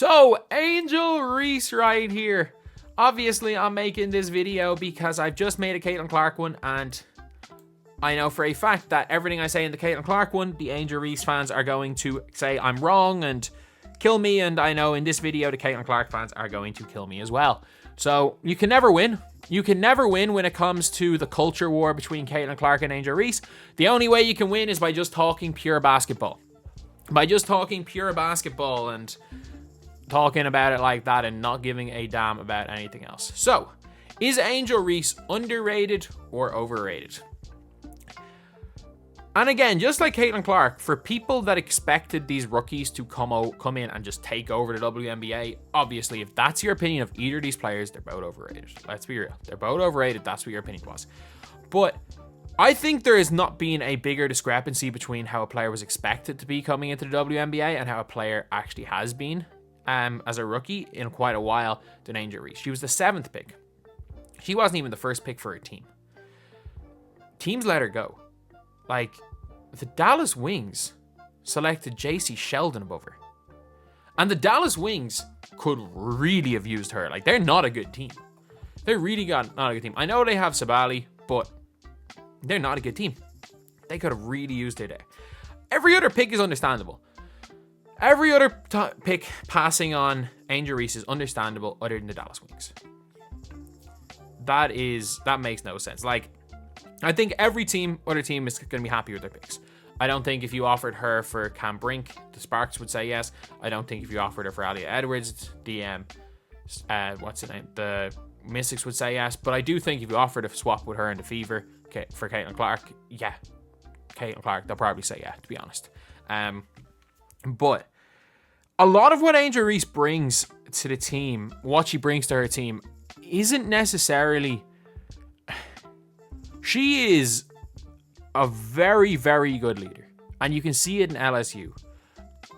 So, Angel Reese right here. Obviously, I'm making this video because I've just made a Caitlin Clark one, and I know for a fact that everything I say in the Caitlin Clark one, the Angel Reese fans are going to say I'm wrong and kill me, and I know in this video, the Caitlin Clark fans are going to kill me as well. So, you can never win. You can never win when it comes to the culture war between Caitlin Clark and Angel Reese. The only way you can win is by just talking pure basketball. By just talking pure basketball and talking about it like that and not giving a damn about anything else. So, is Angel Reese underrated or overrated? And again, just like Caitlin Clark, for people that expected these rookies to come in and just take over the WNBA, obviously, if that's your opinion of either of these players, they're both overrated. Let's be real. They're both overrated. That's what your opinion was. But I think there has not been a bigger discrepancy between how a player was expected to be coming into the WNBA and how a player actually has been as a rookie in quite a while than Angel Reese. She was the 7th pick. She wasn't even the first pick for her team. Teams let her go. Like, the Dallas Wings selected JC Sheldon above her. And the Dallas Wings could really have used her. Like, they're not a good team. They're really not a good team. I know they have Sabali, but they're not a good team. They could have really used her there. Every other pick is understandable. Every other pick passing on Angel Reese is understandable other than the Dallas Wings. That makes no sense. Like, I think every other team is going to be happy with their picks. I don't think if you offered her for Cam Brink, the Sparks would say yes. I don't think if you offered her for Alia Edwards, the the Mystics would say yes. But I do think if you offered a swap with her and the Fever for Caitlin Clark, yeah, Caitlin Clark, they'll probably say yeah, to be honest. But a lot of what Angel Reese brings to the team, what she brings to her team, isn't necessarily... She is a very, very good leader. And you can see it in LSU.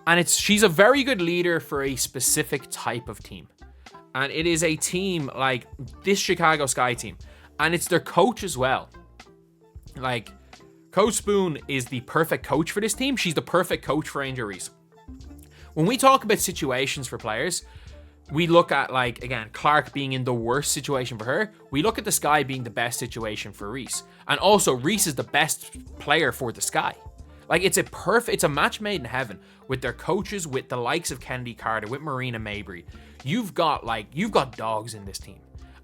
And she's a very good leader for a specific type of team. And it is a team like this Chicago Sky team. And it's their coach as well. Like, Coach Spoon is the perfect coach for this team. She's the perfect coach for Angel Reese. When we talk about situations for players, we look at, like, again, Clark being in the worst situation for her. We look at the Sky being the best situation for Reese. And also, Reese is the best player for the Sky. Like, it's a match made in heaven with their coaches, with the likes of Kennedy Carter, with Marina Mabry. You've got dogs in this team.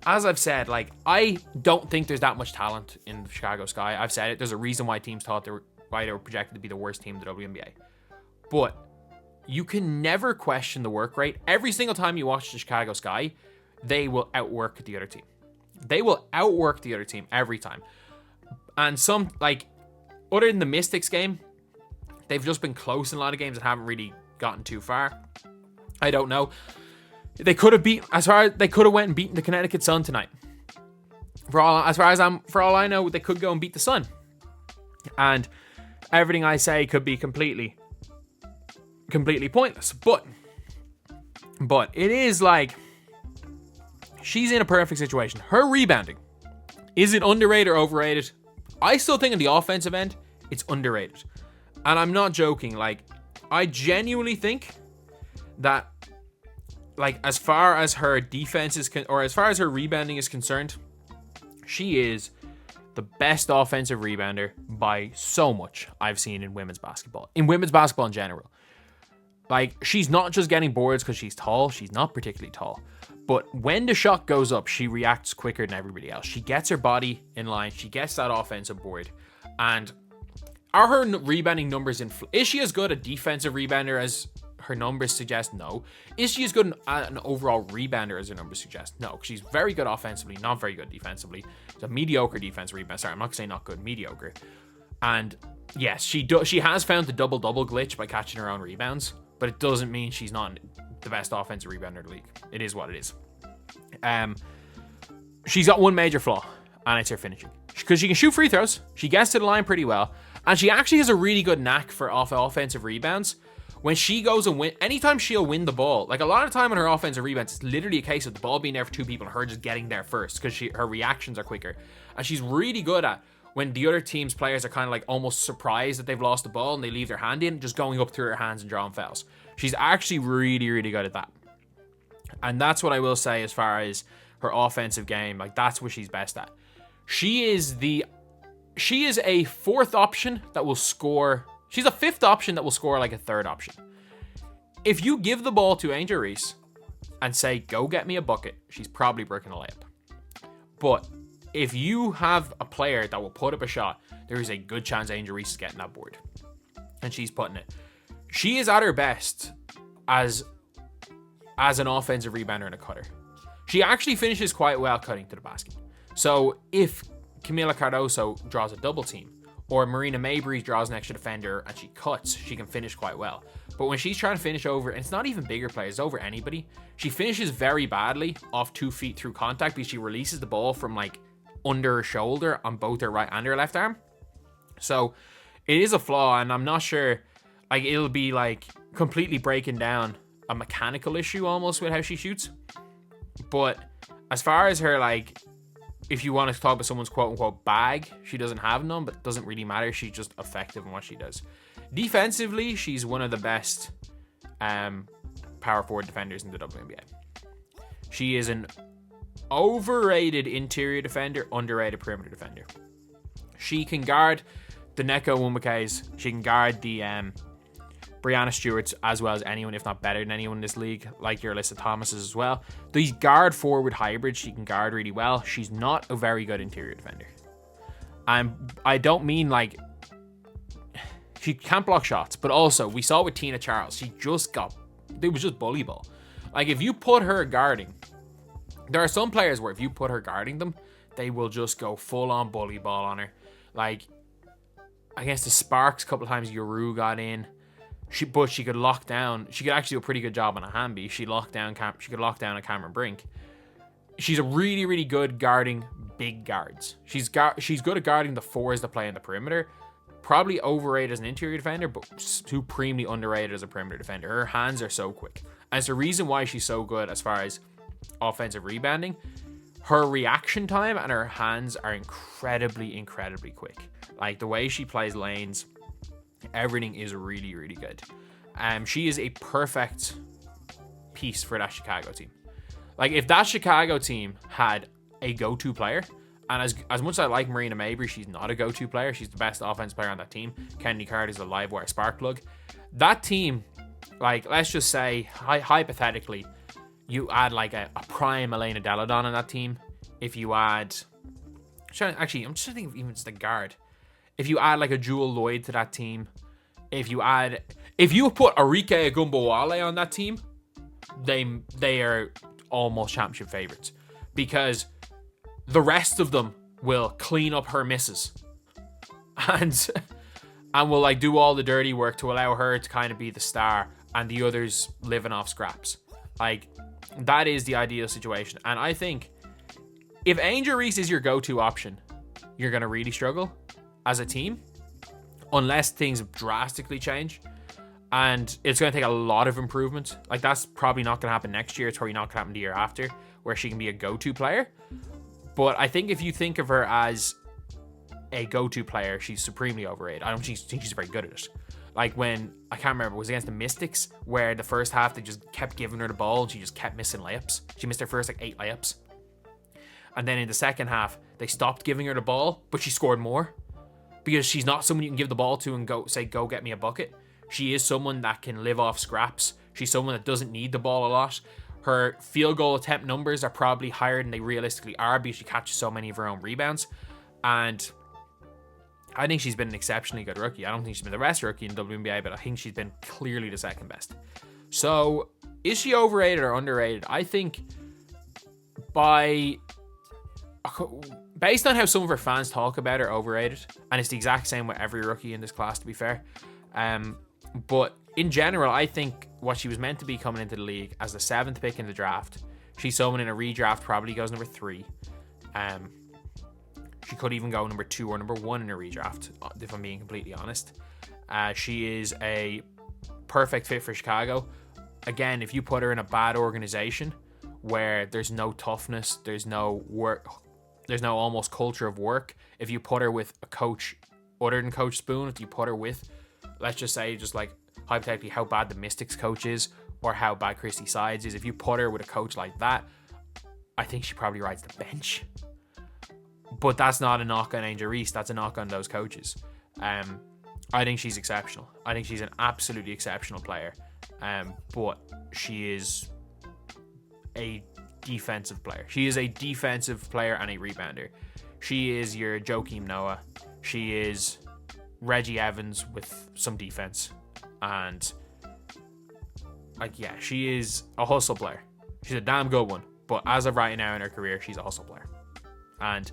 As I've said, like, I don't think there's that much talent in the Chicago Sky. I've said it. There's a reason why teams thought why they were projected to be the worst team in the WNBA. But you can never question the work rate. Every single time you watch the Chicago Sky, they will outwork the other team. They will outwork the other team every time. And some, like, other than the Mystics game, they've just been close in a lot of games and haven't really gotten too far. I don't know. They could have went and beaten the Connecticut Sun tonight. For all I know, they could go and beat the Sun. And everything I say could be completely pointless. But it is like, she's in a perfect situation. Her rebounding, is it underrated or overrated? I still think on the offensive end, it's underrated. And I'm not joking. Like, I genuinely think that, like, as far as her defense is or as far as her rebounding is concerned, she is the best offensive rebounder by so much I've seen in women's basketball. In women's basketball in general. Like, she's not just getting boards because she's tall. She's not particularly tall. But when the shot goes up, she reacts quicker than everybody else. She gets her body in line. She gets that offensive board. And are her rebounding numbers is she as good a defensive rebounder as her numbers suggest? No. Is she as good an overall rebounder as her numbers suggest? No. She's very good offensively, not very good defensively. She's a mediocre defensive rebounder. Sorry, I'm not saying not good, mediocre. And yes, she has found the double-double glitch by catching her own rebounds, but it doesn't mean she's not the best offensive rebounder in the league. It is what it is. She's got one major flaw, and it's her finishing. Because she can shoot free throws, she gets to the line pretty well, and she actually has a really good knack for offensive rebounds. When she goes and anytime she'll win the ball, like a lot of time on her offensive rebounds, it's literally a case of the ball being there for two people and her just getting there first because her reactions are quicker. And she's really good at, when the other team's players are kind of like almost surprised that they've lost the ball and they leave their hand in, just going up through her hands and drawing fouls. She's actually really, really good at that. And that's what I will say as far as her offensive game. Like, that's what she's best at. She is a fourth option that will score. She's a fifth option that will score like a third option. If you give the ball to Angel Reese and say, go get me a bucket, she's probably breaking a layup. But if you have a player that will put up a shot, there is a good chance Angel Reese is getting that board. And she's putting it. She is at her best as an offensive rebounder and a cutter. She actually finishes quite well cutting to the basket. So if Camila Cardoso draws a double team, or Marina Mabry draws an extra defender and she cuts, she can finish quite well. But when she's trying to finish over, and it's not even bigger players, it's over anybody, she finishes very badly off 2 feet through contact because she releases the ball from like under her shoulder on both her right and her left arm. So it is a flaw, and I'm not sure, like, it'll be like completely breaking down a mechanical issue almost with how she shoots. But as far as her, like, if you want to talk about someone's quote-unquote bag, she doesn't have none, but it doesn't really matter. She's just effective in what she does. Defensively, she's one of the best power forward defenders in the WNBA. She is an overrated interior defender, underrated perimeter defender. She can guard the Neko Nwumekes. She can guard the Breanna Stewarts as well as anyone, if not better than anyone in this league, like your Alyssa Thomases as well. These guard forward hybrids she can guard really well. She's not a very good interior defender. And I don't mean like she can't block shots, but also we saw with Tina Charles, it was just bully ball. Like, if you put her guarding, there are some players where if you put her guarding them, they will just go full on bully ball on her. Like against the Sparks, a couple of times Yoru got in. But she could lock down. She could actually do a pretty good job on a Hamby. She could lock down a Cameron Brink. She's a really, really good guarding big guards. She's good at guarding the fours that play in the perimeter. Probably overrated as an interior defender, but supremely underrated as a perimeter defender. Her hands are so quick. And it's the reason why she's so good as far as offensive rebounding. Her reaction time and her hands are incredibly, incredibly quick. Like, the way she plays lanes, everything is really, really good. She is a perfect piece for that Chicago team. Like, if that Chicago team had a go-to player, and as much as I like Marina Mabry, she's not a go-to player. She's the best offensive player on that team. Kennedy Carter's a live wire spark plug. That team, like, let's just say, hypothetically, you add like a prime Elena Deladon on that team. If you add... I'm just trying to think of even just a guard. If you add like a Jewel Lloyd to that team, if you put Arike Agumbawale on that team, they are almost championship favorites, because the rest of them will clean up her misses and will like do all the dirty work to allow her to kind of be the star and the others living off scraps. Like, that is the ideal situation. And I think if Angel Reese is your go-to option, you're going to really struggle as a team, unless things drastically change, and it's going to take a lot of improvement. Like, that's probably not going to happen next year. It's probably not going to happen the year after, where she can be a go-to player. But I think if you think of her as a go-to player, she's supremely overrated. I don't think she's very good at it. Like, when, I can't remember, it was against the Mystics, where the first half they just kept giving her the ball and she just kept missing layups. She missed her first like 8 layups. And then in the second half, they stopped giving her the ball, but she scored more. Because she's not someone you can give the ball to and go get me a bucket. She is someone that can live off scraps. She's someone that doesn't need the ball a lot. Her field goal attempt numbers are probably higher than they realistically are, because she catches so many of her own rebounds. And I think she's been an exceptionally good rookie. I don't think she's been the best rookie in WNBA, but I think she's been clearly the second best. So, is she overrated or underrated? I think based on how some of her fans talk about her, overrated. And it's the exact same with every rookie in this class, to be fair. But in general, I think what she was meant to be coming into the league as the 7th pick in the draft. She's someone in a redraft probably goes number 3. She could even go number 2 or number 1 in a redraft, if I'm being completely honest. She is a perfect fit for Chicago. Again, if you put her in a bad organization where there's no toughness, there's no work, there's no almost culture of work. If you put her with a coach other than Coach Spoon, if you put her with, let's just say, just like hypothetically how bad the Mystics coach is, or how bad Christy Sides is, if you put her with a coach like that, I think she probably rides the bench. But that's not a knock on Angel Reese. That's a knock on those coaches. I think she's exceptional. I think she's an absolutely exceptional player. But she is a defensive player. She is a defensive player and a rebounder. She is your Joakim Noah. She is Reggie Evans with some defense. And she is a hustle player. She's a damn good one. But as of right now in her career, she's a hustle player. And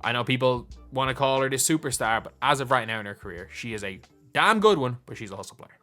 I know people want to call her this superstar, but as of right now in her career, she is a damn good one, but she's a hustle player.